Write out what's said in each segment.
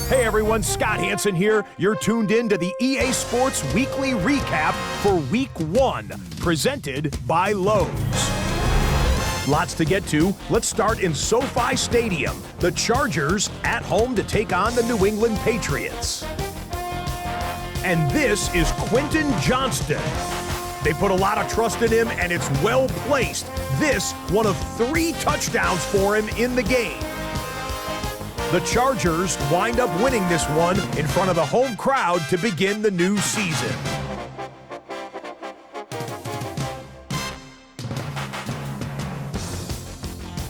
Hey everyone, Scott Hansen here. You're tuned in to the EA Sports Weekly Recap for Week 1, presented by Lowe's. Lots to get to. Let's start in SoFi Stadium. The Chargers at home to take on the New England Patriots. And this is Quentin Johnston. They put a lot of trust in him, and it's well placed. This, one of 3 touchdowns for him in the game. The Chargers wind up winning this one in front of the home crowd to begin the new season.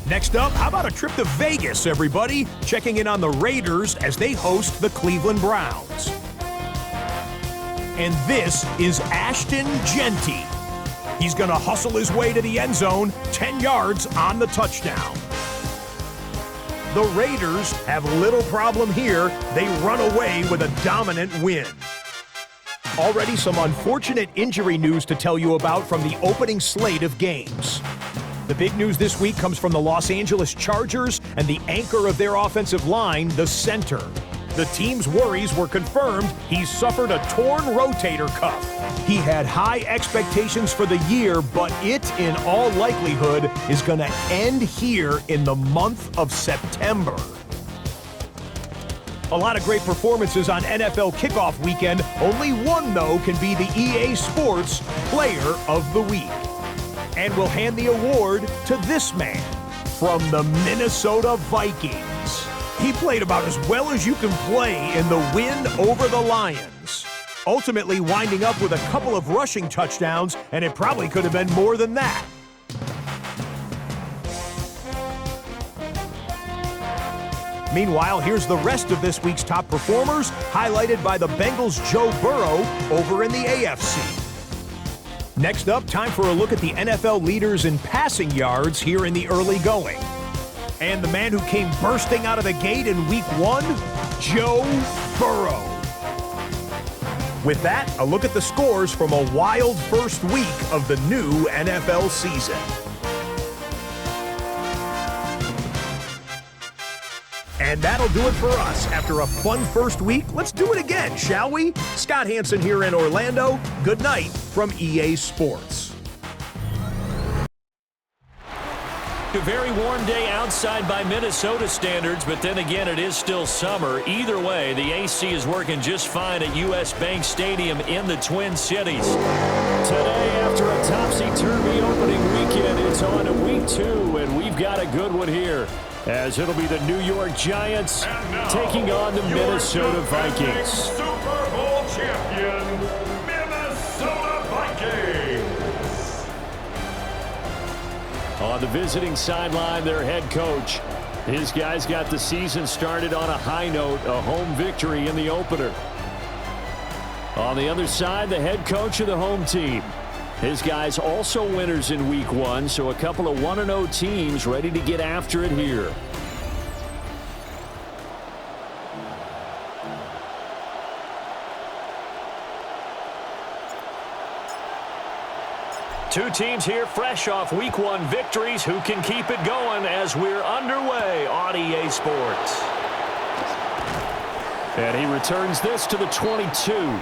Next up, how about a trip to Vegas, everybody? Checking in on the Raiders as they host the Cleveland Browns. And this is Ashton Genty. He's going to hustle his way to the end zone, 10 yards on the touchdown. The Raiders have little problem here. They run away with a dominant win. Already some unfortunate injury news to tell you about from the opening slate of games. The big news this week comes from the Los Angeles Chargers and the anchor of their offensive line, the center. The team's worries were confirmed. He suffered a torn rotator cuff. He had high expectations for the year, but it, in all likelihood, is going to end here in the month of September. A lot of great performances on NFL kickoff weekend. Only one, though, can be the EA Sports Player of the Week. And we'll hand the award to this man from the Minnesota Vikings. He played about as well as you can play in the win over the Lions, ultimately winding up with a couple of rushing touchdowns, and it probably could have been more than that. Meanwhile, here's the rest of this week's top performers, highlighted by the Bengals' Joe Burrow over in the AFC. Next up, time for a look at the NFL leaders in passing yards here in the early going. And the man who came bursting out of the gate in Week 1, Joe Burrow. With that, a look at the scores from a wild first week of the new NFL season. And that'll do it for us. After a fun first week, let's do it again, shall we? Scott Hansen here in Orlando. Good night from EA Sports. A very warm day outside by Minnesota standards, but then again, it is still summer. Either way, the AC is working just fine at US Bank Stadium in the Twin Cities. Today, after a topsy-turvy opening weekend, it's on to Week 2, and we've got a good one here, as it'll be the New York Giants taking on the Minnesota Vikings. Super Bowl champion, Minnesota Vikings. On the visiting sideline, their head coach. His guys got the season started on a high note, a home victory in the opener. On the other side, the head coach of the home team. His guys also winners in Week 1, so a couple of 1-0 teams ready to get after it here. Two teams here fresh off Week 1 victories. Who can keep it going as we're underway on EA Sports? And he returns this to the 22.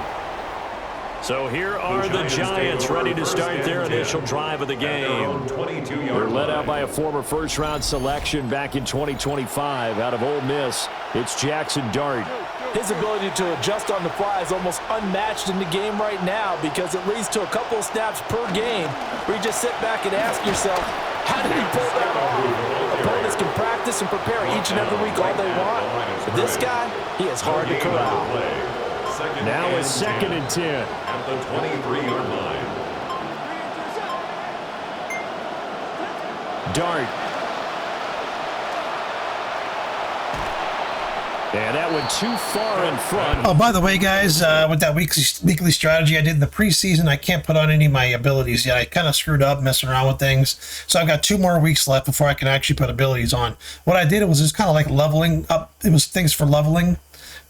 So here are the Giants ready to start their initial drive of the game. They're led out by a former first-round selection back in 2025 out of Ole Miss. It's Jackson Dart. His ability to adjust on the fly is almost unmatched in the game right now because it leads to a couple of snaps per game where you just sit back and ask yourself, how did he pull that off? Opponents can practice and prepare each and every week all they want. But this guy, he is hard to corral. Now it's 2nd and 10. At the 23-yard line. Dart. And that went too far in front. Oh, by the way, guys, with that weekly strategy I did in the preseason, I can't put on any of my abilities yet. I kind of screwed up messing around with things. So I've got 2 more weeks left before I can actually put abilities on. What I did was just kind of like leveling up. It was things for leveling.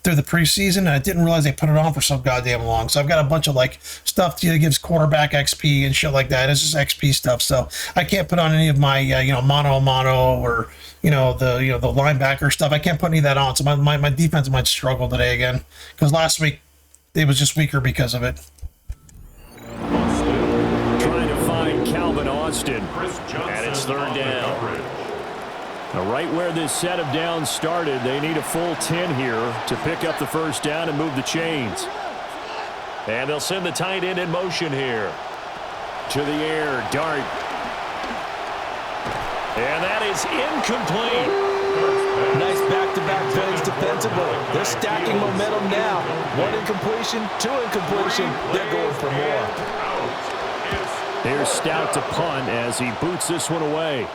through the preseason, and I didn't realize they put it on for so goddamn long. So I've got a bunch of like stuff that gives quarterback XP and shit like that. It's just XP stuff. So I can't put on any of my mono or the linebacker stuff. I can't put any of that on. So my defense might struggle today again, because last week it was just weaker because of it. Trying to find Calvin Austin, and it's third down. Now, right where this set of downs started, they need a full 10 here to pick up the first down and move the chains. And they'll send the tight end in motion here. To the air, dart. And that is incomplete. Nice back-to-back plays defensively. They're stacking momentum now. 1 incompletion, 2 incompletion. They're going for more. Here's Stout to punt as he boots this one away.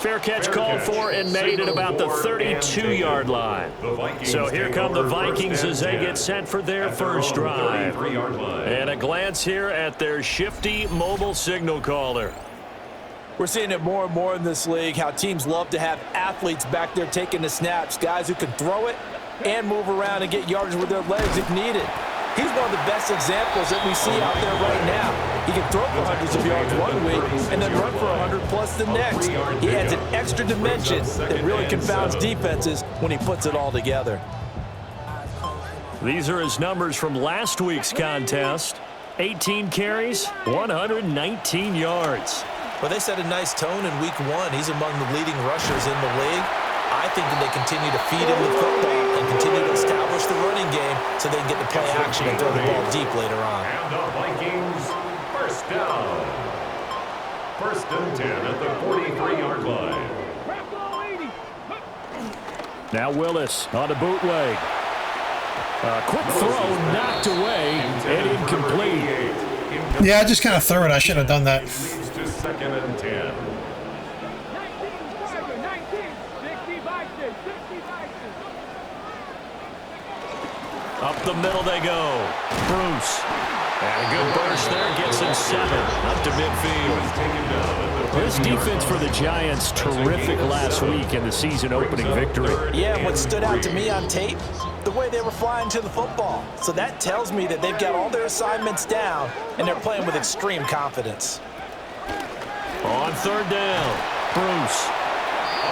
Fair catch called for and made at about the 32-yard line. So here come the Vikings as they get set for their first drive. And a glance here at their shifty mobile signal caller. We're seeing it more and more in this league, how teams love to have athletes back there taking the snaps, guys who can throw it and move around and get yardage with their legs if needed. He's one of the best examples that we see out there right now. He can throw for hundreds of yards one week and then run for 100+ the next. He adds an extra dimension that really confounds defenses when he puts it all together. These are his numbers from last week's contest. 18 carries, 119 yards. Well, they set a nice tone in week 1. He's among the leading rushers in the league. I think that they continue to feed him the football and continue to establish the running game so they can get the play action and throw the ball deep later on. And the Vikings, first down. 1st and 10 at the 43-yard line. Now Willis on a bootleg. A quick throw knocked away and incomplete. Yeah, I just kind of threw it. I should have done that. Leads to 2nd and 10. Up the middle they go. Bruce. And a good burst there gets him 7 up to midfield. This defense for the Giants, terrific last week in the season opening victory. Yeah, what stood out to me on tape, the way they were flying to the football. So that tells me that they've got all their assignments down and they're playing with extreme confidence. On 3rd down, Bruce.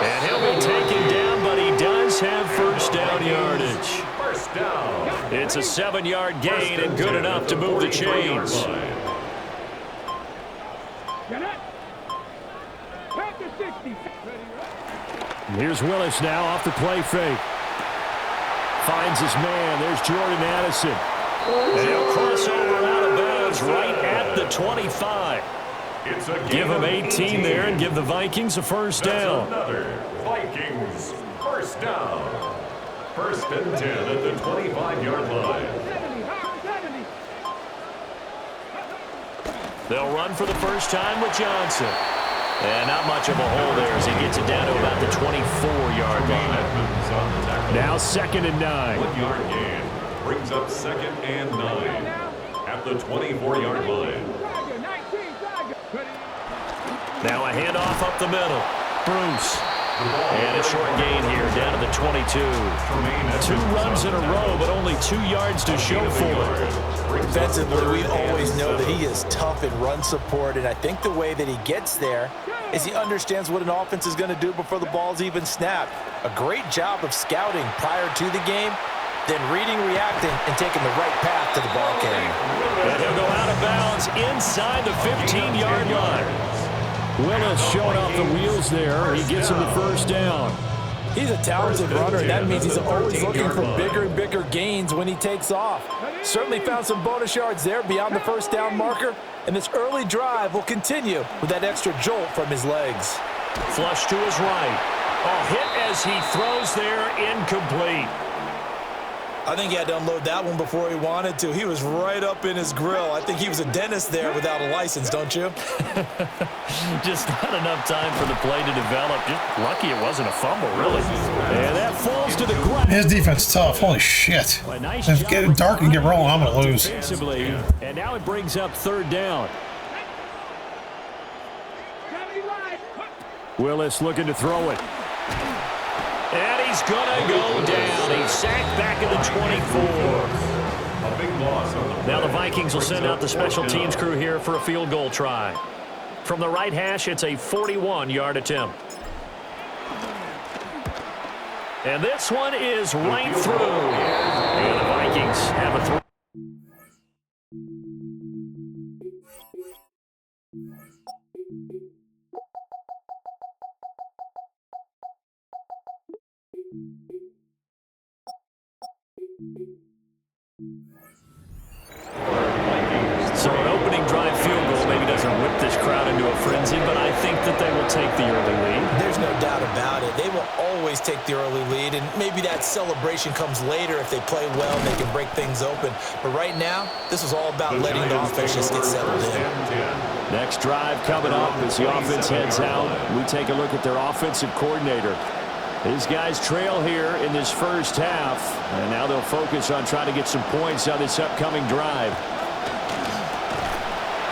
And he'll be taken down, but he does have first down yardage. First down. It's a 7-yard gain and good enough to move the chains. Here's Willis now off the play fake. Finds his man. There's Jordan Addison. And he'll cross over out of bounds right at the 25. Give him 18 there and give the Vikings a first down. Another Vikings first down. 1st and 10 at the 25-yard line. They'll run for the first time with Johnson. And not much of a hole there as he gets it down to about the 24-yard line. Now 2nd and 9. 1-yard gain brings up 2nd and 9 at the 24-yard line. Now a handoff up the middle. Bruce. And a short gain here down to the 22. 2 runs in a row, but only 2 yards to show for it. Defensively, we always know that he is tough in run support, and I think the way that he gets there is he understands what an offense is going to do before the ball's even snapped. A great job of scouting prior to the game, then reading, reacting, and taking the right path to the ball carrier. And he'll go out of bounds inside the 15-yard line. Willis showing off the wheels there. He gets him the first down. He's a talented runner, and that means he's always looking for bigger and bigger gains when he takes off. Certainly found some bonus yards there beyond the first down marker, and this early drive will continue with that extra jolt from his legs. Flush to his right. A hit as he throws there, incomplete. I think he had to unload that one before he wanted to. He was right up in his grill. I think he was a dentist there without a license, don't you? Just not enough time for the play to develop. Just lucky it wasn't a fumble, really. And that falls to the ground. His defense is tough. Holy shit. Nice If it's getting dark and get rolling, I'm going to lose. And now it brings up 3rd down. Willis looking to throw it. And he he's going to go down. He's sacked back at the 24. A big loss on the Now the Vikings will send out the special teams crew here for a field goal try. From the right hash, it's a 41-yard attempt. And this one is right through. And the Vikings have a throw. So an opening drive field goal maybe doesn't whip this crowd into a frenzy, but I think that they will take the early lead. There's no doubt about it. They will always take the early lead, and maybe that celebration comes later if they play well and they can break things open. But right now, this is all about letting the offense just get settled in. Next drive coming up as the offense heads out. We take a look at their offensive coordinator. These guys trail here in this first half, and now they'll focus on trying to get some points on this upcoming drive.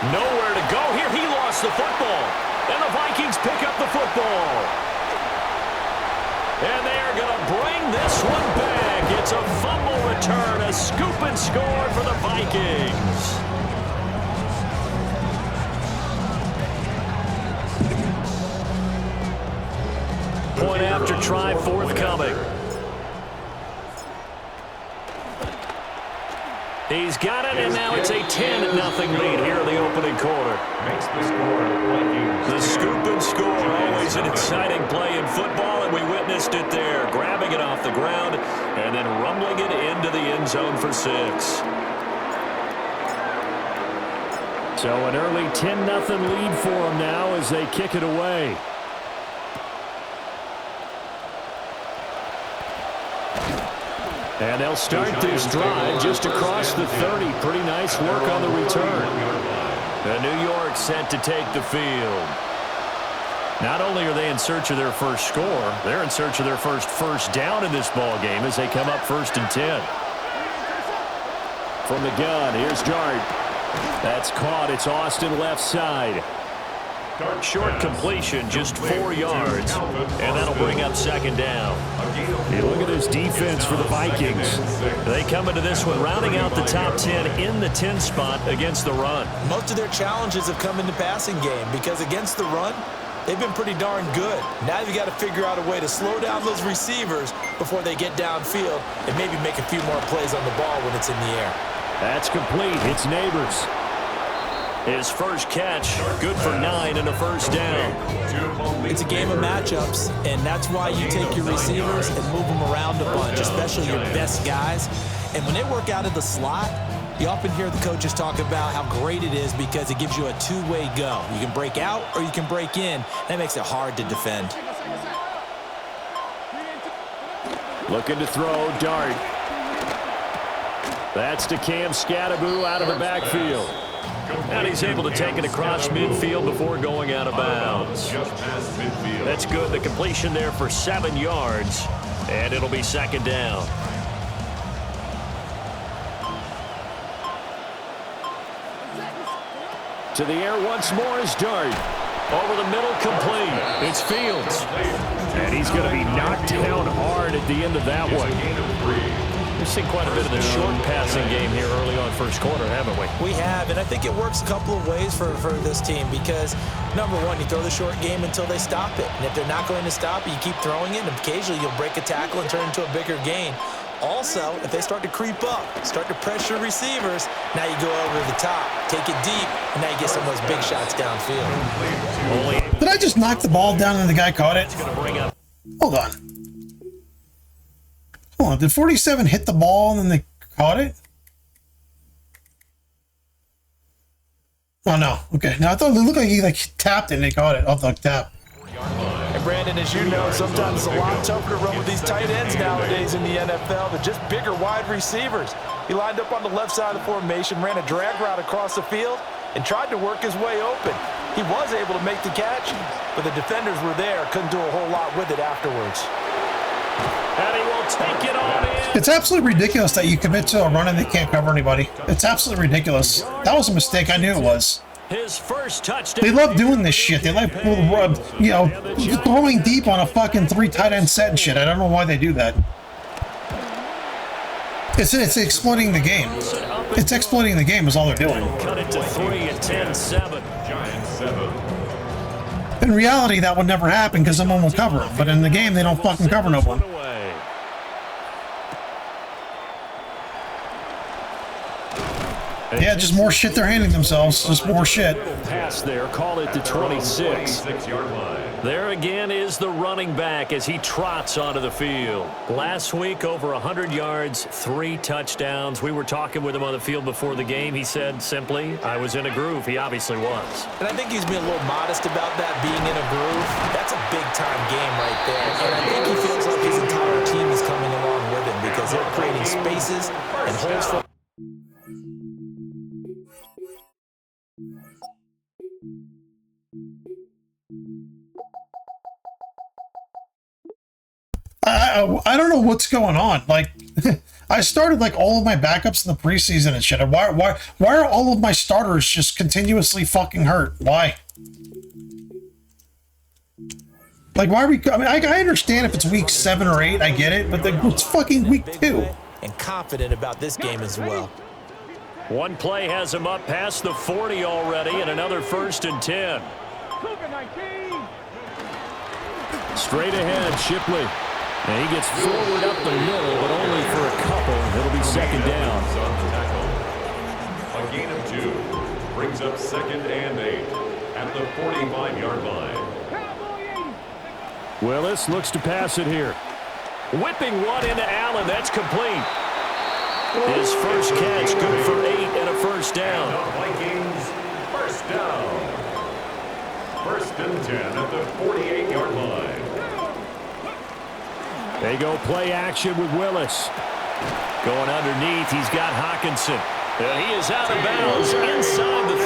Nowhere to go here. He lost the football. And the Vikings pick up the football. And they are going to bring this one back. It's a fumble return, a scoop and score for the Vikings. Point after try forthcoming. He's got it, and now it's a 10-0 lead here in the opening quarter. Makes the score Vikings. The scoop and score, always an exciting play in football, and we witnessed it there, grabbing it off the ground and then rumbling it into the end zone for 6. So an early 10-0 lead for them now as they kick it away. And they'll start this drive just across the 30. Pretty nice work on the return. And New York set to take the field. Not only are they in search of their first score, they're in search of their first down in this ball game as they come up 1st and 10. From the gun, here's Dart. That's caught. It's Austin left side. Short completion, just 4 yards, and that'll bring up 2nd down. You look at this defense for the Vikings. They come into this one rounding out the top 10 in the 10 spot against the run. Most of their challenges have come in the passing game because against the run, they've been pretty darn good. Now you've got to figure out a way to slow down those receivers before they get downfield and maybe make a few more plays on the ball when it's in the air. That's complete. It's Neighbors. His first catch, good for 9 and a 1st down. It's a game of matchups, and that's why you take your receivers and move them around a bunch, especially your best guys. And when they work out of the slot, you often hear the coaches talk about how great it is because it gives you a two-way go. You can break out or you can break in. That makes it hard to defend. Looking to throw, Dart. That's to Cam Scattaboo out of the backfield. And he's able to take it across midfield before going out of bounds. That's good. The completion there for 7 yards. And it'll be 2nd down. To the air once more is Dart. Over the middle, complete. It's Fields. And he's going to be knocked down hard at the end of that one. We've seen quite a bit of the short passing game here early on first quarter, haven't we? We have, and I think it works a couple of ways for this team because, number one, you throw the short game until they stop it. And if they're not going to stop it, you keep throwing it, and occasionally you'll break a tackle and turn into a bigger gain. Also, if they start to creep up, start to pressure receivers, now you go over the top, take it deep, and now you get some of those big shots downfield. Did I just knock the ball down and the guy caught it? Hold on. Hold on. Did 47 hit the ball and then they caught it? Oh, no. Okay. Now, I thought it looked like he tapped it and they caught it off the tap. And Brandon, as you know, sometimes it's a lot tougher to run with these tight ends nowadays in the NFL. They're just bigger wide receivers. He lined up on the left side of the formation, ran a drag route across the field, and tried to work his way open. He was able to make the catch, but the defenders were there, couldn't do a whole lot with it afterwards. And he will take it on in. It's absolutely ridiculous that you commit to a run and they can't cover anybody. It's absolutely ridiculous. That was a mistake. I knew it was. His first touchdown. They love doing this shit. They like, throwing deep on a fucking 3 tight end set and shit. I don't know why they do that. It's exploiting the game. It's exploiting the game is all they're doing. Cut it to 3 at 10-7. Giants 7. In reality, that would never happen because someone will cover them. But in the game, they don't fucking cover no one. Yeah, just more shit they're handing themselves. Just more shit. Pass there, call it to 26. 26-yard line. There again is the running back as he trots onto the field. Last week, over 100 yards, 3 touchdowns. We were talking with him on the field before the game. He said simply, I was in a groove. He obviously was. And I think he's being a little modest about that, being in a groove. That's a big-time game right there. And I think he feels like his entire team is coming along with him because they're creating spaces and holes for... I don't know what's going on. Like, I started like all of my backups in the preseason and shit. And why are all of my starters just continuously fucking hurt? Why? Like, why are we? I mean, I understand if it's week 7 or 8, I get it, but it's fucking week 2. And confident about this game as well. One play has him up past the 40 already, and another 1st and 10. Straight ahead, Shipley. And he gets forward up the middle, but only for a couple. It'll be 2nd down. A gain of 2 brings up 2nd and 8 at the 45-yard line. Willis looks to pass it here. Whipping one into Allen. That's complete. His first catch, good for 8 and a 1st down. And the Vikings, 1st down. 1st and 10 at the 48-yard line. They go play action with Willis. Going underneath, he's got Hawkinson. And he is out of bounds inside the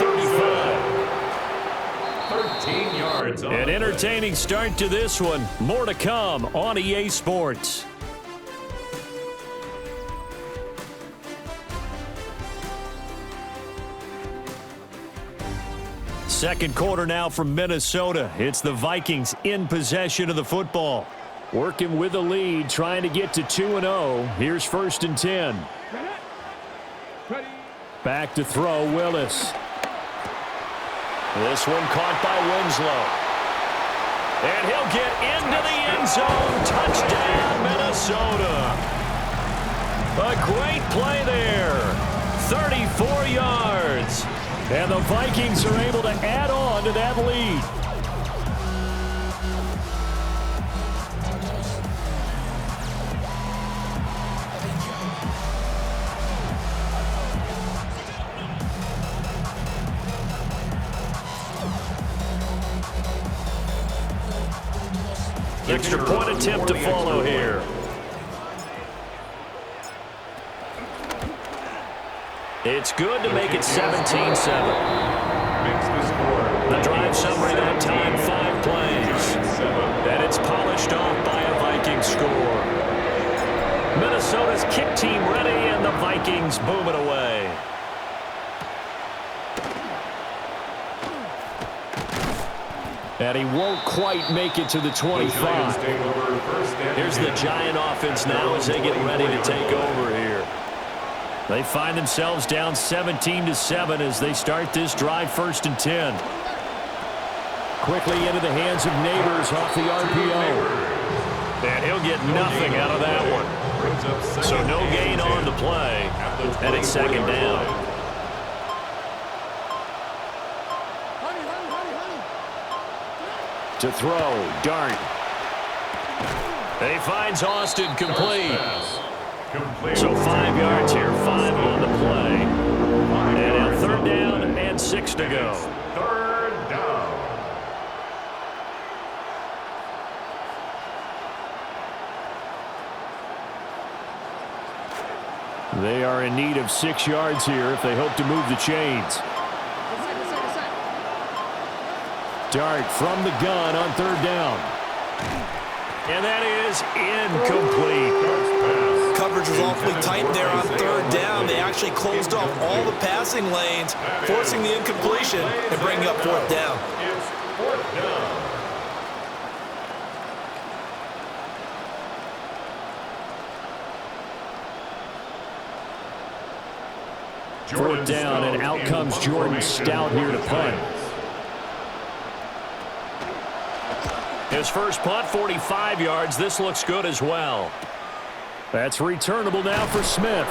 35. 13 yards. An entertaining start to this one. More to come on EA Sports. Second quarter now from Minnesota. It's the Vikings in possession of the football. Working with the lead, trying to get to 2-0. Here's 1st and 10. Back to throw, Willis. This one caught by Winslow. And he'll get into the end zone. Touchdown, Minnesota. A great play there. 34 yards. And the Vikings are able to add on to that lead. Extra point attempt to follow here. It's good to make it 17-7. The drive summary that time, 5 plays. And it's polished off by a Vikings score. Minnesota's kick team ready, and the Vikings boom it away. And he won't quite make it to the 25. Here's the Giant offense now as they get ready to take over here. They find themselves down 17-7 as they start this drive, 1st and 10. Quickly into the hands of Neighbors off the RPO. And he'll get nothing out of that one. So no gain on the play, and it's 2nd down. To throw, Dart. And he finds Austin complete. So 5 yards here, 5 on the play. And now 3rd down and 6 to go. 3rd down. They are in need of 6 yards here if they hope to move the chains. Dart from the gun on 3rd down. And that is incomplete. Coverage was awfully tight there on third down. They actually closed off all the passing lanes, forcing the incompletion and bringing up fourth down. It's fourth down. Fourth down, and out comes Jordan Stout here to punt. His first punt, 45 yards. This looks good as well. That's returnable now for Smith.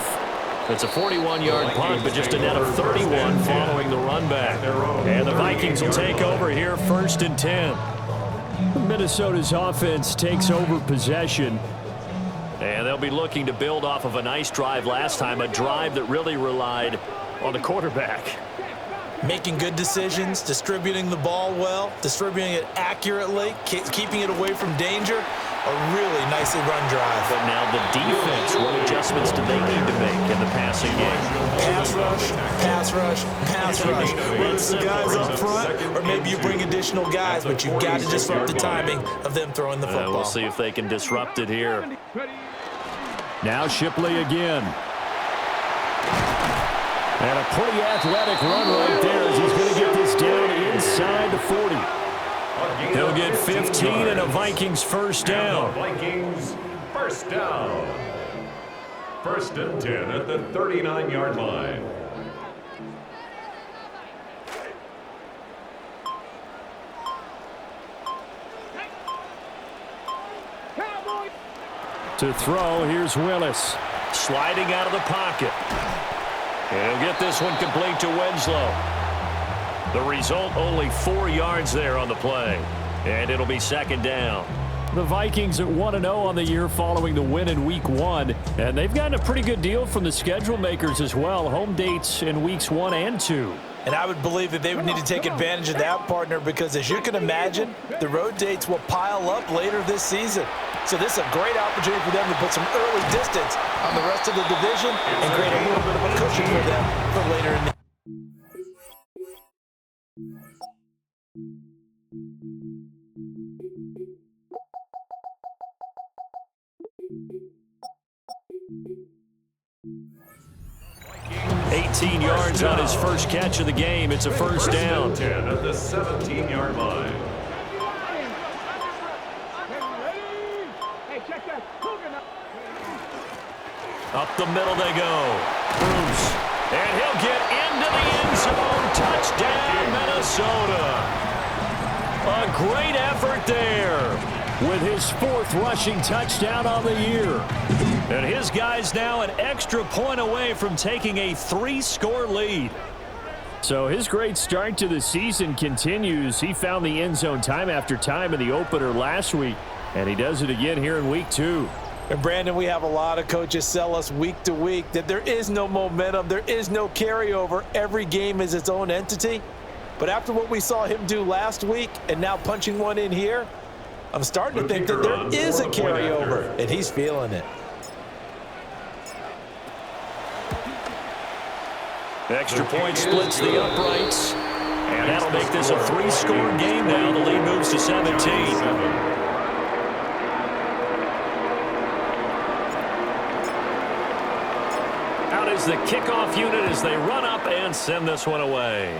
It's a 41-yard punt, but just a net of 31 following the run back. And the Vikings will take over here, 1st and 10. Minnesota's offense takes over possession. And they'll be looking to build off of a nice drive last time, a drive that really relied on the quarterback. Making good decisions, distributing the ball well, distributing it accurately, keeping it away from danger. A really nicely run drive. But now the defense, what adjustments do they need to make in the passing game? Pass rush, pass rush, pass rush. Whether it's the guys up front or maybe you bring additional guys, but you've got to disrupt the timing of them throwing the football. We'll see if they can disrupt it here. Now Shipley again. And a pretty athletic run right there as he's going to get this down inside the 40. He'll get 15 and a Vikings first down. Vikings first down. 1st and 10 at the 39-yard line. To throw, here's Willis. Sliding out of the pocket. And he'll get this one complete to Winslow. The result, only 4 yards there on the play. And it'll be 2nd down. The Vikings at 1-0 on the year following the win in Week 1. And they've gotten a pretty good deal from the schedule makers as well. Home dates in Weeks 1 and 2. And I would believe that they would need to take advantage of that, partner, because as you can imagine, the road dates will pile up later this season. So this is a great opportunity for them to put some early distance on the rest of the division and create a little bit of a cushion for them for later in the 18 yards on his first catch of the game. It's a first down. 10 at the 17-yard line. Up the middle they go. Bruce. And he'll get into the end zone. Touchdown, Minnesota. A great effort there with his 4th rushing touchdown on the year. And his guys now an extra point away from taking a 3-score lead. So his great start to the season continues. He found the end zone time after time in the opener last week, and he does it again here in Week 2. And Brandon, we have a lot of coaches sell us week to week that there is no momentum, there is no carryover. Every game is its own entity. But after what we saw him do last week and now punching one in here, I'm starting to think that there is a carryover, and he's feeling it. Extra point splits the uprights, and that'll make this a 3-score game now. The lead moves to 17. Out is the kickoff unit as they run up and send this one away.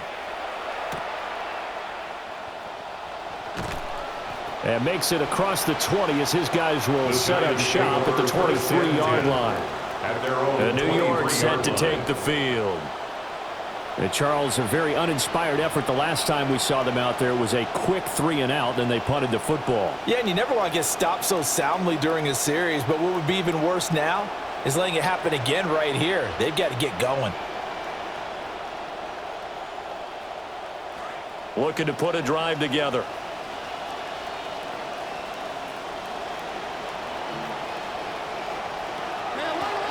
And makes it across the 20 as his guys will set up shop at the 23-yard line. And New York set to take the field. And Charles, a very uninspired effort the last time we saw them out there was a quick 3-and-out, then they punted the football. Yeah, and you never want to get stopped so soundly during a series, but what would be even worse now is letting it happen again right here. They've got to get going. Looking to put a drive together.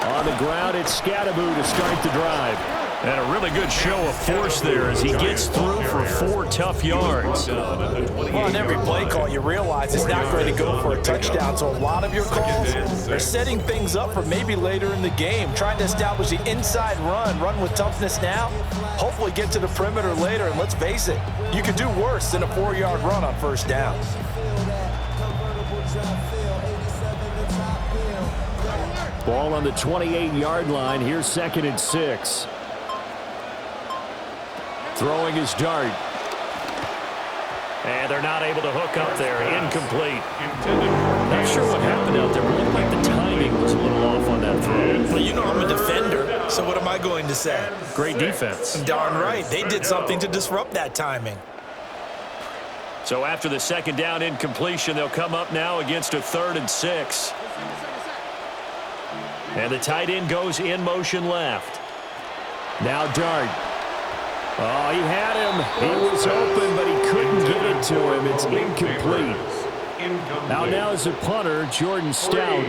On the ground, it's Scadaboo to start the drive. And a really good show of force there as he gets through for 4 tough yards. Well, on every play call, you realize it's not going to go for a touchdown. So a lot of your calls are setting things up for maybe later in the game, trying to establish the inside run with toughness now, hopefully get to the perimeter later. And let's face it, you could do worse than a 4-yard run on first down. Ball on the 28-yard line. Here's 2nd and 6. Throwing his dart. And they're not able to hook up there. Incomplete. Not sure what happened out there, but it looked like the timing was a little off on that throw. Well, you know I'm a defender, so what am I going to say? Great defense. Darn right. They did something to disrupt that timing. So after the 2nd down incompletion, they'll come up now against a 3rd and 6. And the tight end goes in motion left. Now Dart. Oh, he had him. He was open, but he couldn't get it to him. It's incomplete. Now is the punter, Jordan Stout.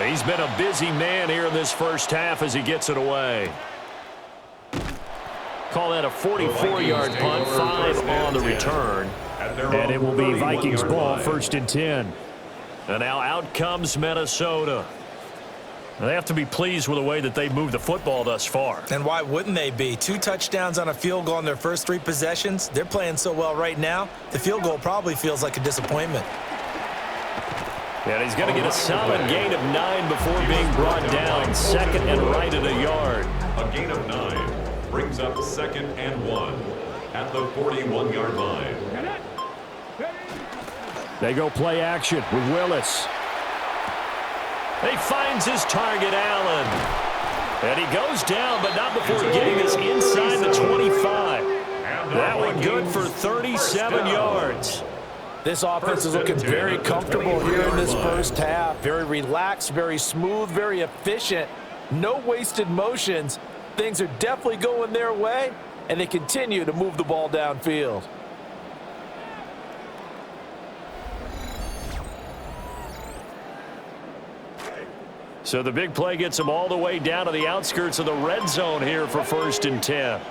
He's been a busy man here in this first half as he gets it away. Call that a 44-yard punt, 5 on the return. And it will be Vikings ball, 1st and 10. And now out comes Minnesota. They have to be pleased with the way that they've moved the football thus far. And why wouldn't they be? 2 touchdowns on a field goal in their first 3 possessions. They're playing so well right now, the field goal probably feels like a disappointment. And he's going to get a solid gain of 9 before being brought down. 2nd and right at a yard. A gain of 9 brings up 2nd and 1 at the 41-yard line. They go play action with Willis. He finds his target, Allen. And he goes down, but not before getting this inside the 25. That one good for 37 yards. This offense is looking very comfortable here in this first half. Very relaxed, very smooth, very efficient. No wasted motions. Things are definitely going their way, and they continue to move the ball downfield. So the big play gets them all the way down to the outskirts of the red zone here for 1st and 10.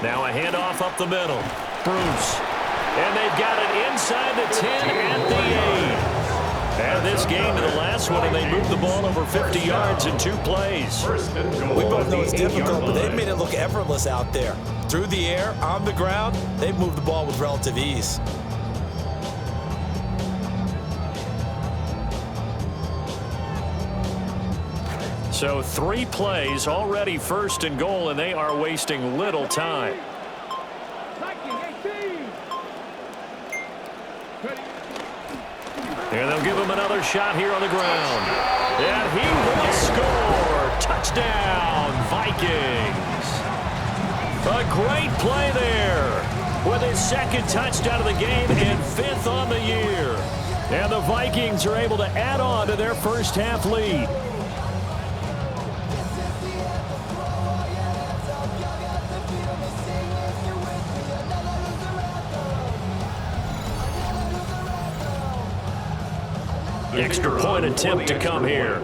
Now a handoff up the middle. Bruce. And they've got it inside the 10 at the 8. And this game to the last one, and they moved the ball over 50 yards in 2 plays. We both know it's difficult, but they've made it look effortless out there. Through the air, on the ground, they've moved the ball with relative ease. So 3 plays, already 1st and goal, and they are wasting little time. And they'll give him another shot here on the ground. And he will score. Touchdown, Vikings. A great play there with his 2nd touchdown of the game and 5th on the year. And the Vikings are able to add on to their first half lead. Extra point attempt to come here.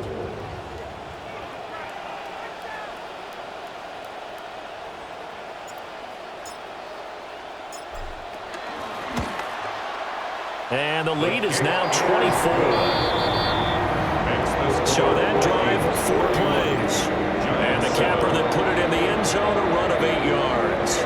And the lead is now 24. So that drive, 4 plays. And the capper that put it in the end zone, a run of 8 yards.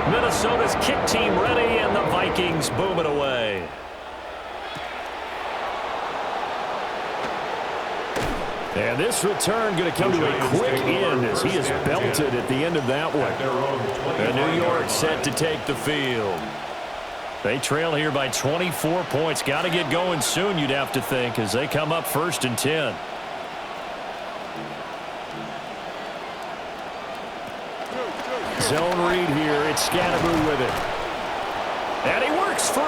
Minnesota's kick team ready, and the Vikings boom it away. And this return going to come to a quick end as he is belted at the end of that one. And New York set to take the field. They trail here by 24 points. Got to get going soon, you'd have to think, as they come up 1st and 10. Zone read here. It's Scatterboo with it. And he works free.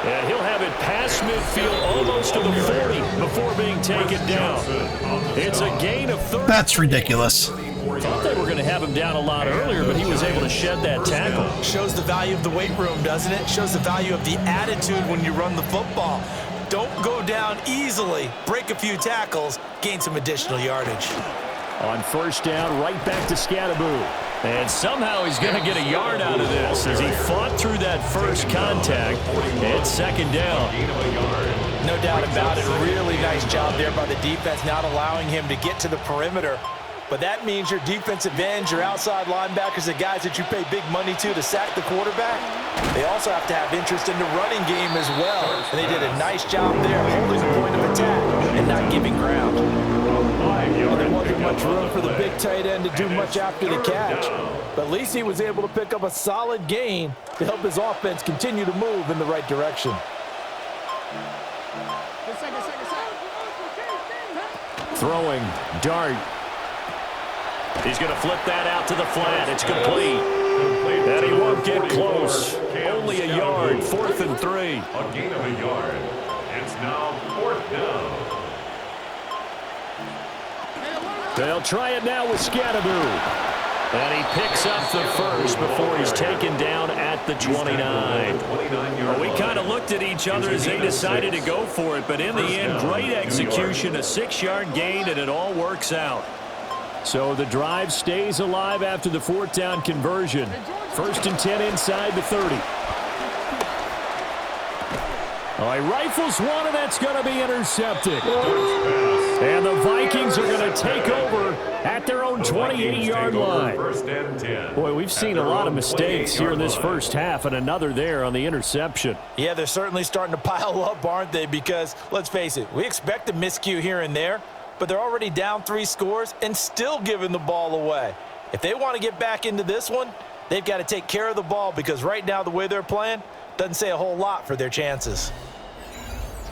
And he'll have it past midfield almost to the 40 before being taken down. It's a gain of 30. That's ridiculous. Thought they were going to have him down a lot earlier, but he was able to shed that tackle. Shows the value of the weight room, doesn't it? Shows the value of the attitude when you run the football. Don't go down easily. Break a few tackles. Gain some additional yardage. On 1st down, right back to Scatterboo. And somehow he's going to get a yard out of this as he fought through that first contact. And second down. No doubt about it. Really nice job there by the defense, not allowing him to get to the perimeter. But that means your defensive ends, your outside linebackers, the guys that you pay big money to sack the quarterback, they also have to have interest in the running game as well. And they did a nice job there holding the point of attack and not giving ground. And there wasn't much room for the big tight end to do much after the catch. But at least he was able to pick up a solid gain to help his offense continue to move in the right direction. Throwing, dart. He's going to flip that out to the flat. It's complete. And he won't get close. Only a yard, 4th and 3. A gain of a yard. It's now 4th down. They'll try it now with Scadaboo. And he picks up the first before he's taken down at the 29. Well, we kind of looked at each other as they decided to go for it, but in the end, great execution, a 6-yard gain, and it all works out. So the drive stays alive after the 4th down conversion. 1st and 10 inside the 30. All right, rifles one, and that's going to be intercepted. And the Vikings are going to take over at their own 28-yard line. Boy, we've seen a lot of mistakes here in this first half, and another there on the interception. Yeah, they're certainly starting to pile up, aren't they? Because, let's face it, we expect a miscue here and there, but they're already down 3 scores and still giving the ball away. If they want to get back into this one, they've got to take care of the ball because right now the way they're playing doesn't say a whole lot for their chances.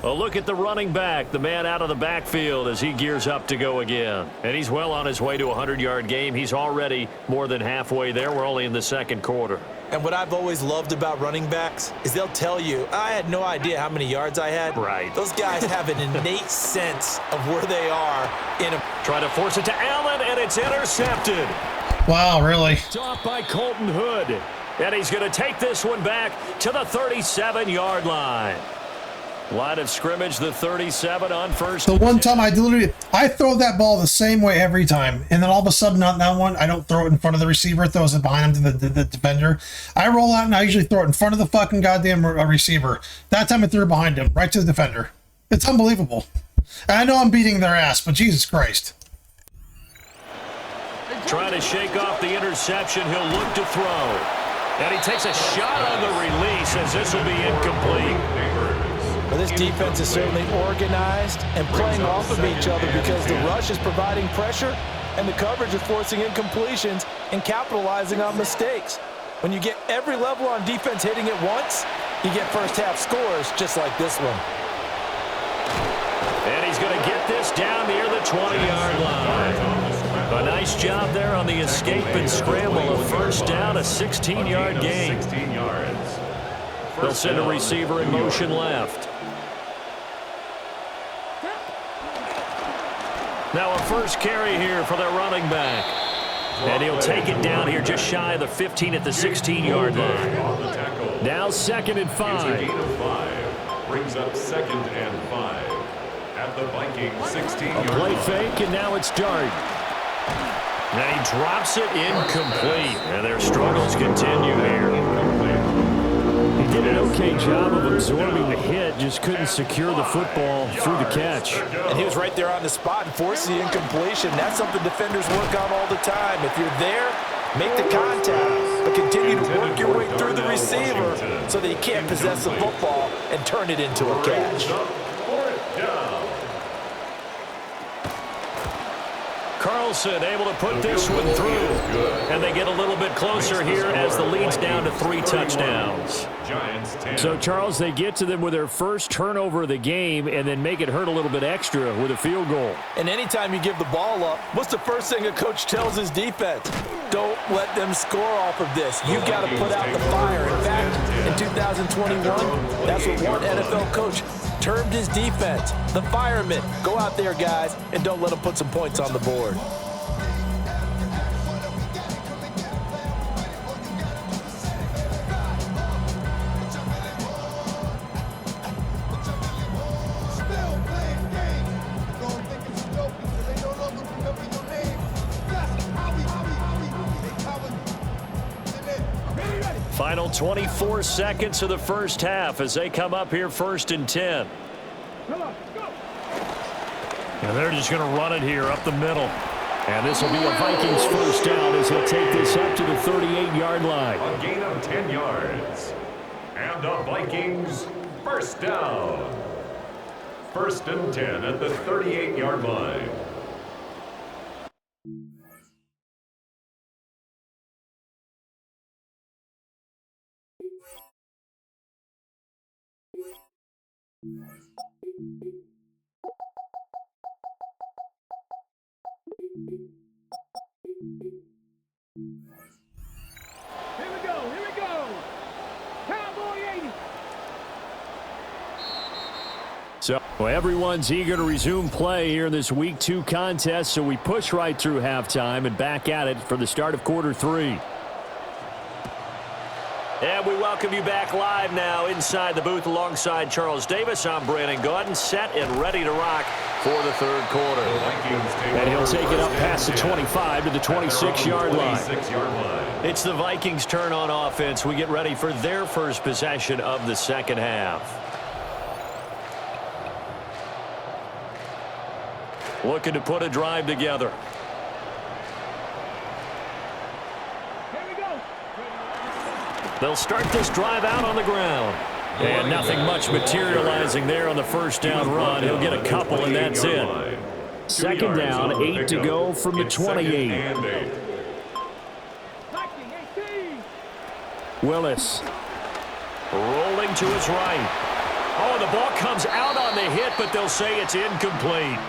Well, look at the running back, the man out of the backfield as he gears up to go again. And he's well on his way to a 100-yard game. He's already more than halfway there. We're only in the 2nd quarter. And what I've always loved about running backs is they'll tell you, I had no idea how many yards I had. Right. Those guys have an innate sense of where they are in a... Trying to force it to Allen, and it's intercepted. Wow, really? Stopped by Colton Hood. And he's going to take this one back to the 37-yard line. Line of scrimmage, the 37 on first. The one time I throw that ball the same way every time. And then all of a sudden on that one, I don't throw it in front of the receiver, throws it behind him to the defender. I roll out and I usually throw it in front of the fucking goddamn receiver. That time I threw it behind him, right to the defender. It's unbelievable. And I know I'm beating their ass, but Jesus Christ. Trying to shake off the interception. He'll look to throw. And he takes a shot on the release as this will be incomplete. Well, this defense is certainly organized and playing off of each other because the rush is providing pressure and the coverage is forcing incompletions and capitalizing on mistakes. When you get every level on defense hitting it once, you get first half scores just like this one. And he's going to get this down near the 20-yard line. A nice job there on the escape and scramble. A first down, a 16-yard gain. They'll send a receiver in motion left. Now a first carry here for their running back. And he'll take it down here just shy of the 15 at the 16-yard line. Now 2nd and 5. Brings up 2nd and 5 at the Vikings 16-yard line. Play fake, and now it's Dart. And he drops it incomplete. And their struggles continue here. He did an okay job of absorbing the hit, just couldn't secure the football through the catch. And he was right there on the spot and forced the incompletion. That's something defenders work on all the time. If you're there, make the contact, but continue to work your way through the receiver so that he can't possess the football and turn it into a catch. Carlson able to put this one through. And they get a little bit closer here as the lead's down to 3 touchdowns. So, Charles, they get to them with their first turnover of the game and then make it hurt a little bit extra with a field goal. And anytime you give the ball up, what's the first thing a coach tells his defense? Don't let them score off of this. You've got to put out the fire. In fact, in 2021, that's what one NFL coach termed his defense, the firemen. Go out there, guys, and don't let them put some points on the board. Final 24 seconds of the first half as they come up here 1st and 10. And they're just going to run it here up the middle. And this will be a Vikings first down as he'll take this up to the 38-yard line. A gain of 10 yards. And the Vikings first down. 1st and 10 at the 38-yard line. Here we go. Cowboy 80. So everyone's eager to resume play here in this Week 2 contest, so we push right through halftime and back at it for the start of quarter 3. And we welcome you back live now inside the booth alongside Charles Davis. I'm Brandon Gordon, set and ready to rock for the third quarter. And he'll take it up past the 25 to the 26-yard line. It's the Vikings' turn on offense. We get ready for their first possession of the second half. Looking to put a drive together. They'll start this drive out on the ground. And nothing much materializing there on the first down run. He'll get a couple, and that's it. Second down, 8 to go from the 28. Willis. Rolling to his right. Oh, the ball comes out on the hit, but they'll say it's incomplete.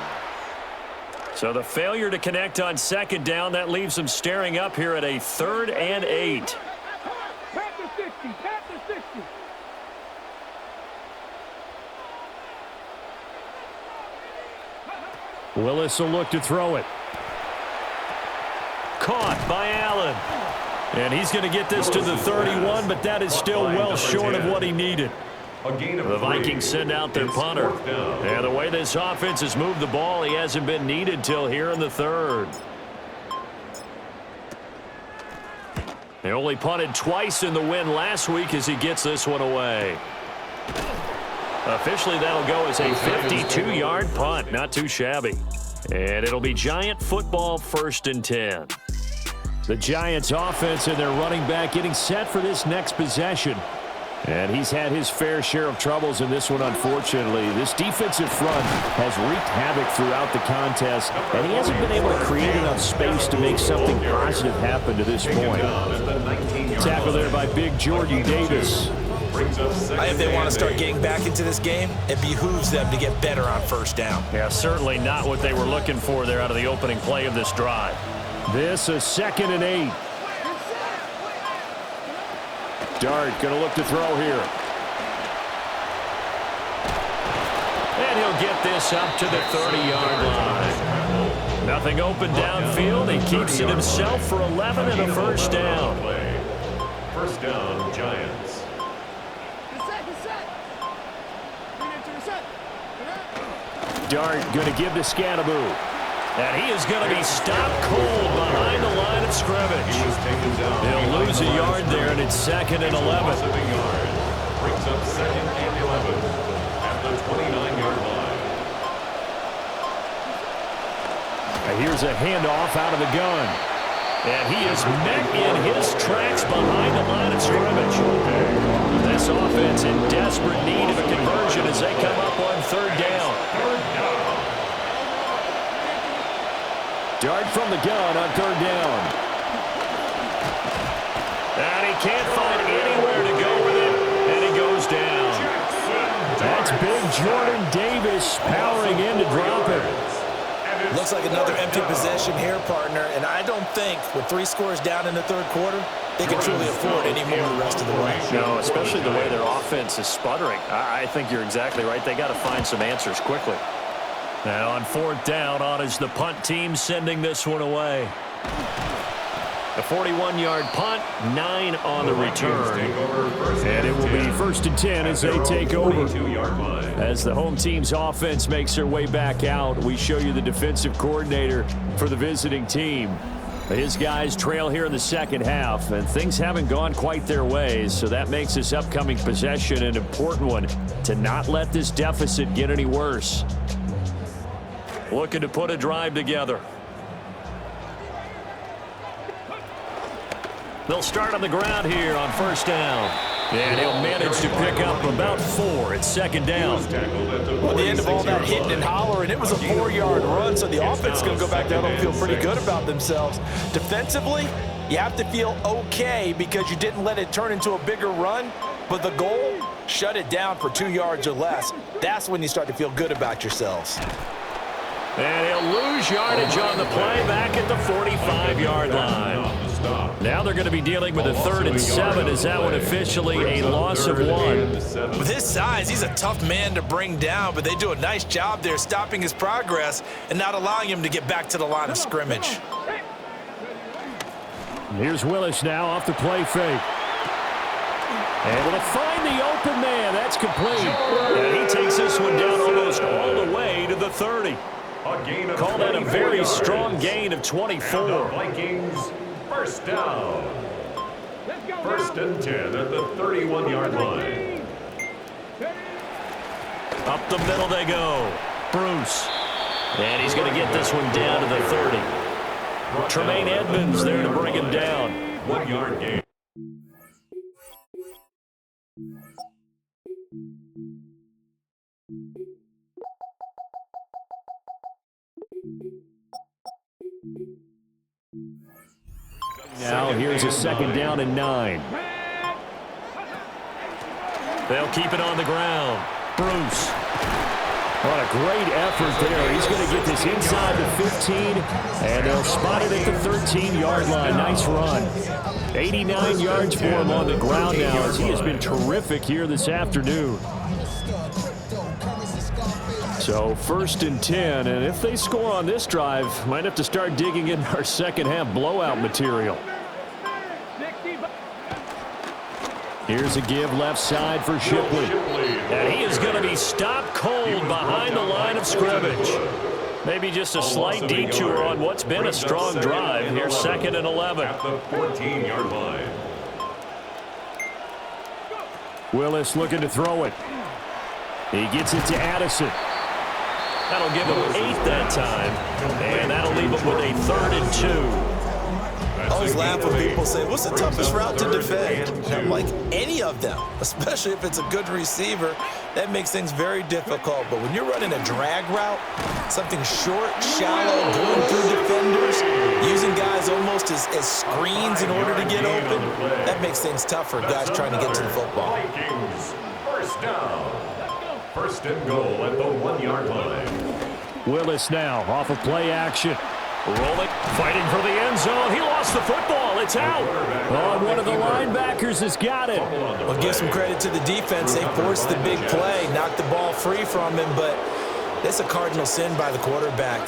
So the failure to connect on second down, that leaves them staring up here at a 3rd and 8. Willis will look to throw it. Caught by Allen. And he's going to get this to the 31, but that is still well short of what he needed. The Vikings send out their punter. And the way this offense has moved the ball, he hasn't been needed till here in the 3rd. They only punted twice in the win last week as he gets this one away. Officially, that'll go as a 52-yard punt. Not too shabby. And it'll be Giant football 1st and 10. The Giants offense and their running back getting set for this next possession. And he's had his fair share of troubles in this one, unfortunately. This defensive front has wreaked havoc throughout the contest, and he hasn't been able to create enough space to make something positive happen to this point. Tackle there by big Jordan Davis. If they want to start getting back into this game, it behooves them to get better on first down. Yeah, certainly not what they were looking for there out of the opening play of this drive. This is 2nd and 8. Dart going to look to throw here. And he'll get this up to the 30-yard line. Nothing open downfield. He keeps it himself for 11 and a first down. First down, Giants. Dart going to give to Scannaboo. And he is going to be stopped cold behind the line of scrimmage. He'll lose a yard there, and it's 2nd and 11. Brings up 2nd and 11 at the 29-yard line. And here's a handoff out of the gun. And he is met in his tracks behind the line of scrimmage. This offense in desperate need of a conversion as they come up on 3rd down. Dart from the gun on 3rd down. And he can't find anywhere to go with it, and he goes down. That's big Jordan Davis powering in to drop it. Looks like another empty possession here, partner, and I don't think with 3 scores down in the 3rd quarter, they can truly afford any more the rest of the way. No, especially the way their offense is sputtering. I think you're exactly right. They got to find some answers quickly. Now on 4th down, on is the punt team sending this one away. The 41-yard punt, 9 on the return. And it will be 1st and 10 as they take over. As the home team's offense makes their way back out, we show you the defensive coordinator for the visiting team. His guys trail here in the second half, and things haven't gone quite their ways, so that makes this upcoming possession an important one to not let this deficit get any worse. Looking to put a drive together. They'll start on the ground here on first down. And he'll manage to pick up about 4 at second down. Well, at the end of all that hitting and hollering, it was a 4-yard run, so the offense is going to go back down and feel pretty good about themselves. Defensively, you have to feel okay because you didn't let it turn into a bigger run, but the goal, shut it down for 2 yards or less. That's when you start to feel good about yourselves. And he'll lose yardage on the play back at the 45-yard line. Now they're going to be dealing with a 3rd and 7. Is that one officially a loss of 1? With his size, he's a tough man to bring down, but they do a nice job there stopping his progress and not allowing him to get back to the line of scrimmage. Here's Willis now off the play fake. Able to find the open man. That's complete. And he takes this one down almost all the way to the 30. Call that a very strong gain of 24. Vikings first down. First and 10 at the 31-yard line. Up the middle they go. Bruce. And he's going to get this one down to the 30. Tremaine Edmonds there to bring him down. 1-yard gain. Now here's a second down and 9. They'll keep it on the ground. Bruce. What a great effort there. He's going to get this inside the 15, and they'll spot it at the 13-yard line. Nice run. 89 yards for him on the ground now as he has been terrific here this afternoon. So first and 10, and if they score on this drive, might have to start digging in our second half blowout material. Here's a give left side for Shipley. And he is going to be stopped cold behind the line of scrimmage. Maybe just a slight detour on what's been a strong drive. Here's 2nd and 11. At the 14-yard line. Willis looking to throw it. He gets it to Addison. That'll give him 8 that time. And that'll leave him with a 3rd and 2. I always laugh when people say, what's the toughest route to defend? And I'm like, any of them, especially if it's a good receiver. That makes things very difficult. But when you're running a drag route, something short, shallow, going through defenders, using guys almost as screens in order to get open, that makes things tough for guys trying to get to the football. Vikings first down. First and goal at the 1-yard line. Willis now off of play action. Rolling, fighting for the end zone. He lost the football. It's out. Oh, one of the linebackers has got it. Well, give some credit to the defense. They forced the big play, knocked the ball free from him, but that's a cardinal sin by the quarterback.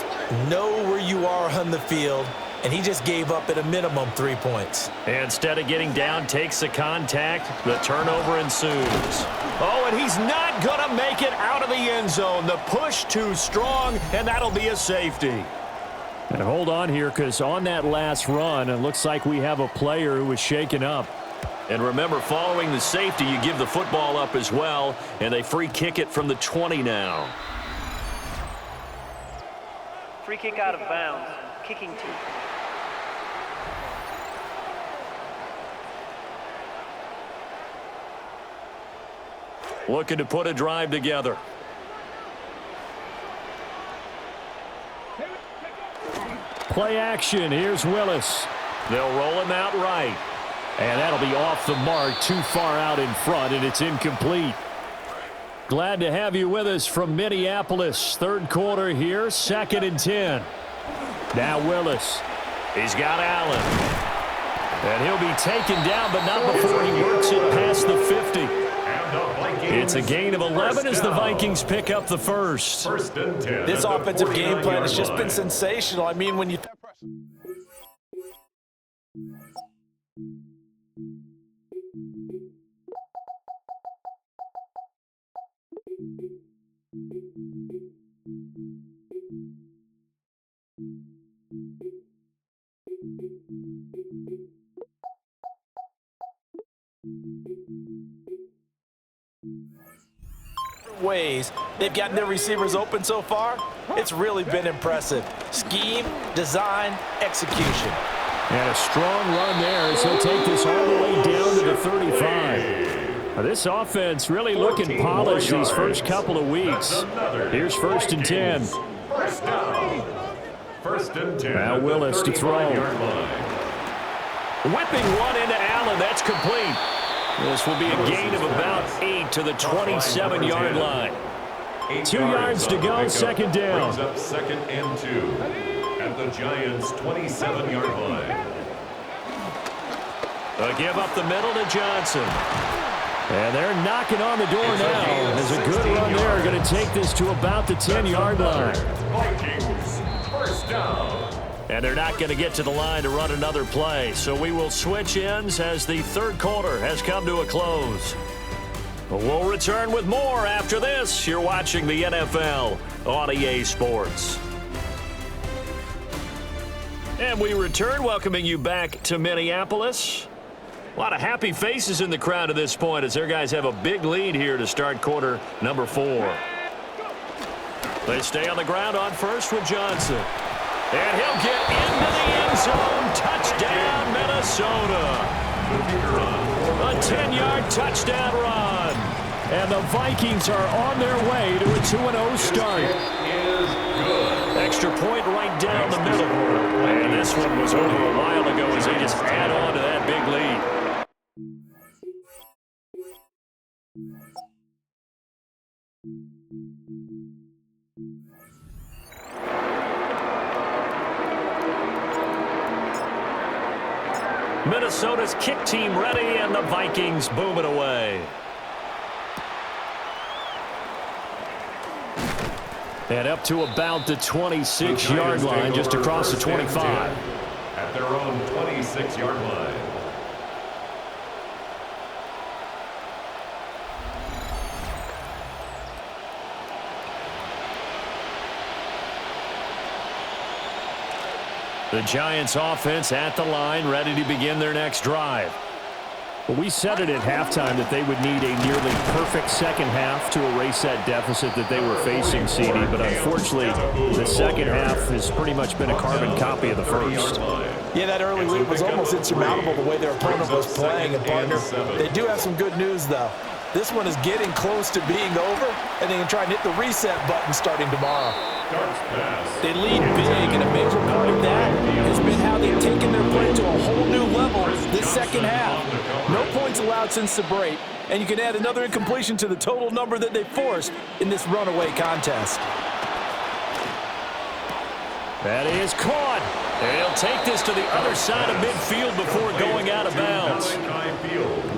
Know where you are on the field, and he just gave up at a minimum 3 points. Instead of getting down, takes the contact. The turnover ensues. Oh, and he's not going to make it out of the end zone. The push too strong, and that'll be a safety. And hold on here, because on that last run, it looks like we have a player who was shaken up. And remember, following the safety, you give the football up as well, and they free kick it from the 20 now. Free kick out of bounds. Kicking team. Looking to put a drive together. Play action. Here's Willis. They'll roll him out right. And that'll be off the mark, too far out in front, and it's incomplete. Glad to have you with us from Minneapolis. 3rd quarter here, 2nd and 10. Now Willis. He's got Allen. And he'll be taken down, but not before he works it past the 50. It's a gain of 11 as the Vikings pick up the first. First and 10. This offensive game plan has just been sensational. I mean, when you... Ways they've gotten their receivers open so far, it's really been impressive. Scheme, design, execution. And a strong run there as he'll take this all the way down to the 35. Now, this offense really looking polished these first couple of weeks. Here's 1st and 10. First down. 1st and 10. Now Willis to throw. Whipping one into Allen. That's complete. This will be a gain of about 8 to the 27-yard line. 2 yards to go, 2nd down. Brings up 2nd and 2 at the Giants' 27-yard line. A give up the middle to Johnson. And they're knocking on the door now. There's a good run there. Going to take this to about the 10-yard line. Vikings, 1st down. And they're not going to get to the line to run another play. So we will switch ends as the 3rd quarter has come to a close. We'll return with more after this. You're watching the NFL on EA Sports. And we return, welcoming you back to Minneapolis. A lot of happy faces in the crowd at this point as their guys have a big lead here to start quarter number 4. They stay on the ground on first with Johnson. And he'll get into the end zone. Touchdown, Minnesota. A 10-yard touchdown run. And the Vikings are on their way to a 2-0 start. Extra point right down the middle. And this one was over a while ago as they just add on to that big lead. Minnesota's kick team ready, and the Vikings boom it away. And up to about the 26-yard line, just across the 25. At their own 26-yard line. The Giants offense at the line, ready to begin their next drive. Well, we said it at halftime that they would need a nearly perfect second half to erase that deficit that they were facing, CD. But unfortunately, the second half has pretty much been a carbon copy of the first. Yeah, that early lead was almost insurmountable the way their opponent was playing. And, partner, they do have some good news, though. This one is getting close to being over, and they can try and hit the reset button starting tomorrow. They lead big, and a major part of that has been how they've taken their play to a whole new level this second half. No points allowed since the break, and you can add another incompletion to the total number that they forced in this runaway contest. That is caught. And he'll take this to the other side of midfield before going out of bounds.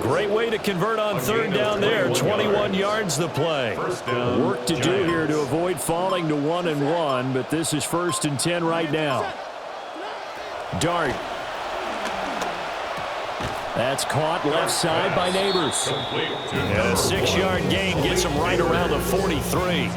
Great way to convert on 3rd down there. 21 yards the play. Work to do here to avoid falling to 1-1, but this is 1st and 10 right now. Dart. That's caught left side by Neighbors. And a 6-yard gain gets him right around the 43.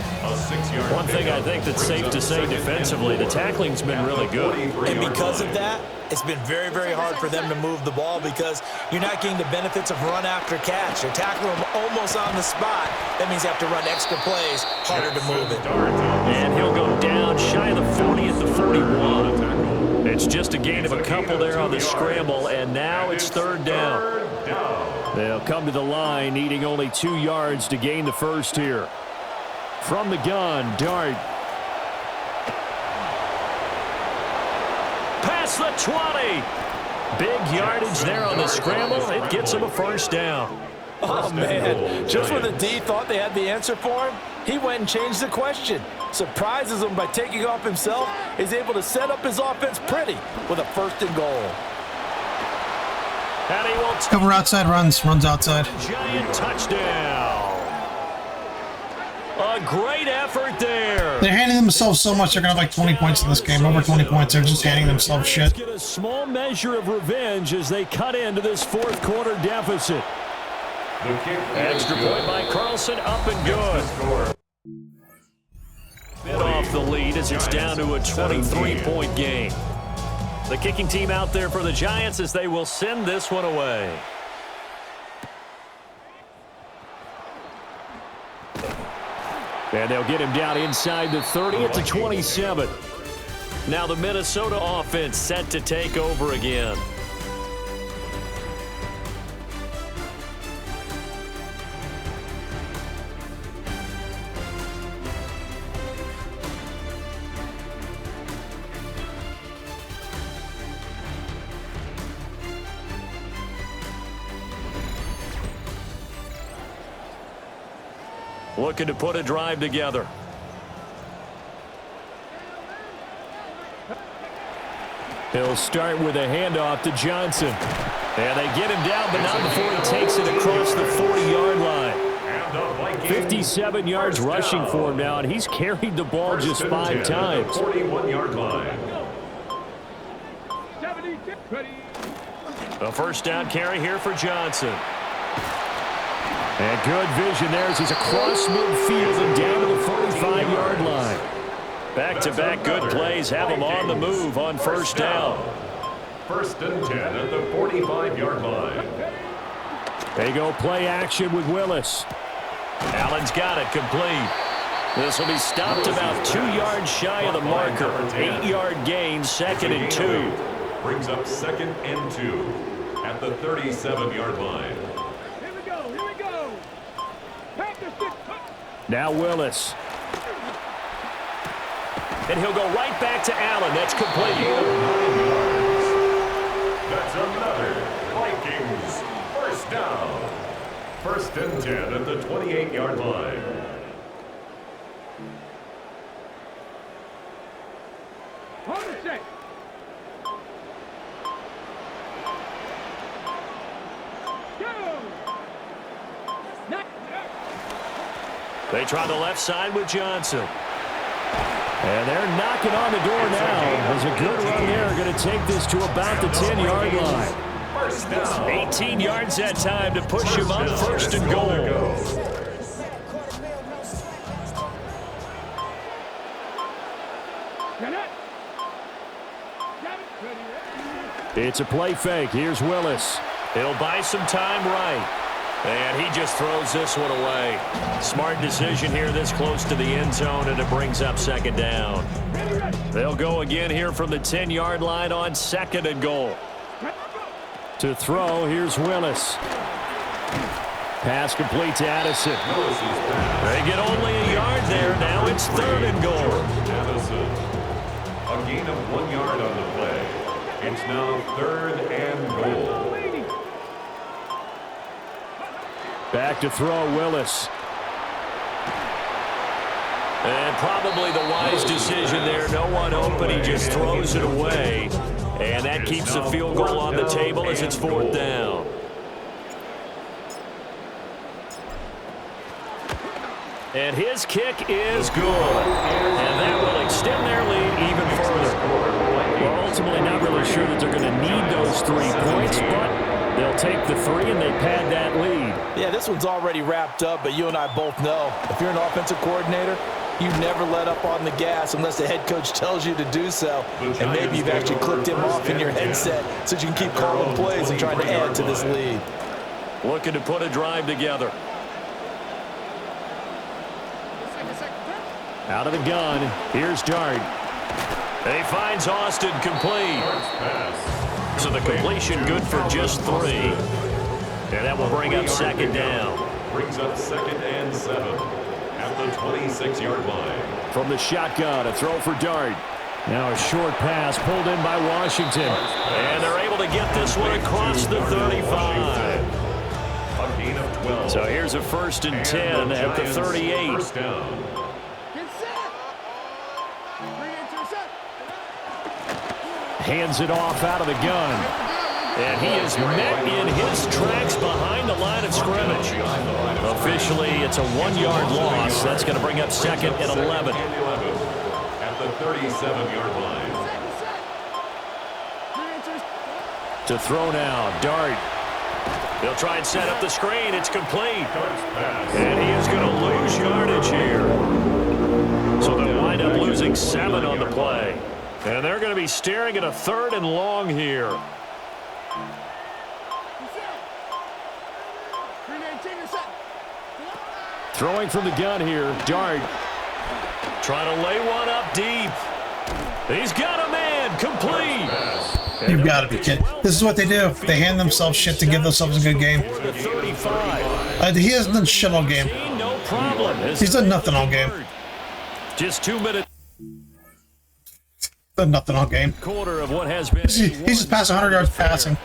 One thing I think that's safe to say defensively, the tackling's been really good. And because of that, it's been very, very hard for them to move the ball because you're not getting the benefits of run after catch. They're tackling them almost on the spot. That means you have to run extra plays, harder to move it. And he'll go down shy of the 40 at the 41. It's just a gain of a couple there on the scramble, and now it's 3rd down. They'll come to the line, needing only 2 yards to gain the first here. From the gun, Dart. Past the 20. Big yardage there on the scramble. It gets him a 1st down. Oh, man. Just when the D thought they had the answer for him, he went and changed the question. Surprises him by taking off himself. He's able to set up his offense pretty with a 1st and goal. And he will Cover outside, runs outside. Giant touchdown. A great effort there. They're handing themselves so much, they're going to have like 20 points in this game. Over 20 points, they're just handing themselves shit. Get a small measure of revenge as they cut into this 4th quarter deficit. Extra point by Carlson, up and good. Bit off the lead as it's down to a 23-point game. The kicking team out there for the Giants as they will send this one away. And they'll get him down inside the 30 at the 27. Now the Minnesota offense set to take over again. Looking to put a drive together. He'll start with a handoff to Johnson. And they get him down, but not before he takes it across the 40-yard line. 57 yards rushing for him now, and he's carried the ball just 5 times. 41-yard line. A first down carry here for Johnson. And good vision there as he's across midfield and down to the 45-yard line. Back-to-back good plays have him on the move on first down. First and 10 at the 45-yard line. They go play action with Willis. Allen's got it complete. This will be stopped about 2 yards shy of the marker. 8-yard gain, second and 2. Brings up second and 2 at the 37-yard line. Now Willis. And he'll go right back to Allen. That's complete. 9 yards. That's another Vikings first down. First and 10 at the 28-yard line. Hold it, check. They try the left side with Johnson. And they're knocking on the door now. There's a good run there. Going to take this to about the 10-yard line. 18 yards that time to push him up first and goal. It's a play fake. Here's Willis. He'll buy some time right. And he just throws this one away. Smart decision here this close to the end zone, and it brings up second down. They'll go again here from the 10-yard line on second and goal. To throw, here's Willis. Pass complete to Addison. They get only a yard there. Now it's third and goal. Addison. A gain of 1 yard on the play. It's now third and goal. Back to throw, Willis. And probably the wise decision there. No one open. He just throws it away. And that keeps the field goal on the table as it's fourth down. And his kick is good. And that will extend their lead even further. We're ultimately not really sure that they're going to need those 3 points, but they'll take the 3 and they pad that lead. Yeah, this one's already wrapped up, but you and I both know if you're an offensive coordinator, you never let up on the gas unless the head coach tells you to do so. And maybe you've actually clicked him off in your headset so you can keep calling plays and trying to add to this lead. Looking to put a drive together. Out of the gun, here's Dart. He finds Austin complete. So the completion good for just 3. And that will bring up second down. Brings up second and 7 at the 26-yard line. From the shotgun, a throw for Dart. Now a short pass pulled in by Washington. And they're able to get this one across the 35. A gain of 12. So here's a first and 10 at the 38. First down. Hands it off out of the gun. And he is met in his tracks behind the line of scrimmage. Officially, it's a 1-yard loss. That's going to bring up second and 11. At the 37-yard line. To throw now, Dart. They'll try and set up the screen. It's complete. And he is going to lose yardage here. So they'll wind up losing 7 on the play. And they're going to be staring at a third and long here. Throwing from the gun here, Dart. Trying to lay one up deep. He's got a man, complete. You've got to be kidding. This is what they do. They hand themselves shit to give themselves a good game. He hasn't done shit all game. No problem. He's done nothing all game. Just 2 minutes. Done nothing all game. Quarter of what has been. He's just past 100 yards passing.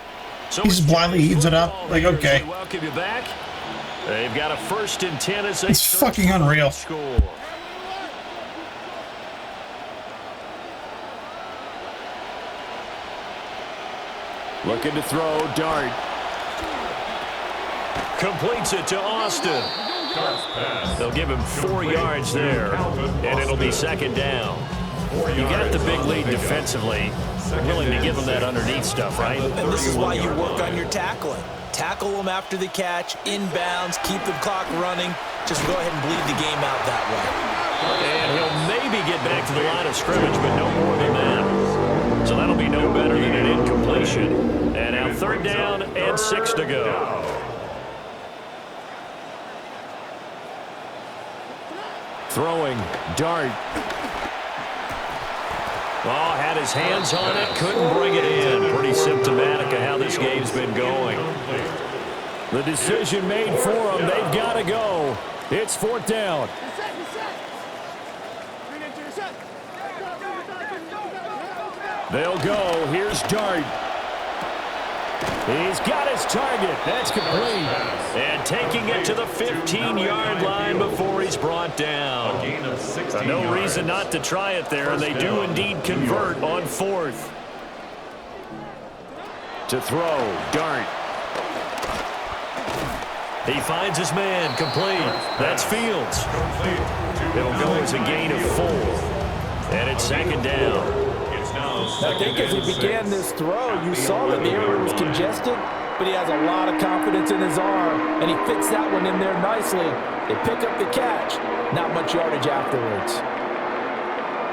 He just blindly heaves it up. Like, okay. Welcome you back. They've got a 1st and 10 as they It's fucking unreal. score. Looking to throw, Dart. Completes it to Austin. They'll give him 4 yards there, and it'll be 2nd down. You got the big lead defensively. Willing to give them that underneath stuff, right? And this is why you work on your tackling. Tackle them after the catch, inbounds, keep the clock running. Just go ahead and bleed the game out that way. And he'll maybe get back to the line of scrimmage, but no more than that. So that'll be no better than an incompletion. And now 3rd down and 6 to go. Throwing, Dart. Oh, had his hands on it, couldn't bring it in. Pretty symptomatic of how this game's been going. The decision made for them. They've got to go. It's 4th down. They'll go. Here's Dart. He's got his target. That's complete. And taking it to the 15-yard line before he's brought down. No reason not to try it there, and they do indeed convert on 4th. To throw, Dart. He finds his man, complete. That's Fields. It'll go as a gain of 4. And it's 2nd down. I think as he began this throw, you saw that the area was congested, but he has a lot of confidence in his arm, and he fits that one in there nicely. They pick up the catch, not much yardage afterwards.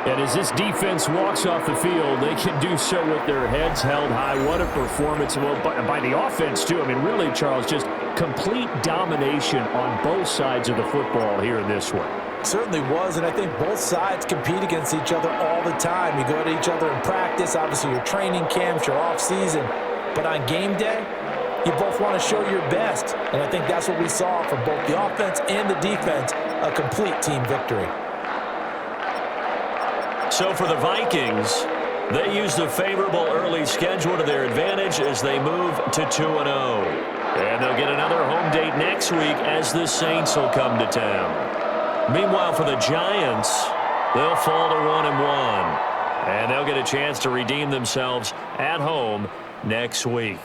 And as this defense walks off the field, they can do so with their heads held high. What a performance by the offense, too. I mean, really, Charles, just complete domination on both sides of the football here in this one. Certainly was, and I think both sides compete against each other all the time. You go at each other in practice, obviously your training camps, your off-season, but on game day, you both want to show your best, and I think that's what we saw from both the offense and the defense, a complete team victory. So for the Vikings, they use the favorable early schedule to their advantage as they move to 2-0. And they'll get another home date next week as the Saints will come to town. Meanwhile, for the Giants, they'll fall to 1-1. And they'll get a chance to redeem themselves at home next week.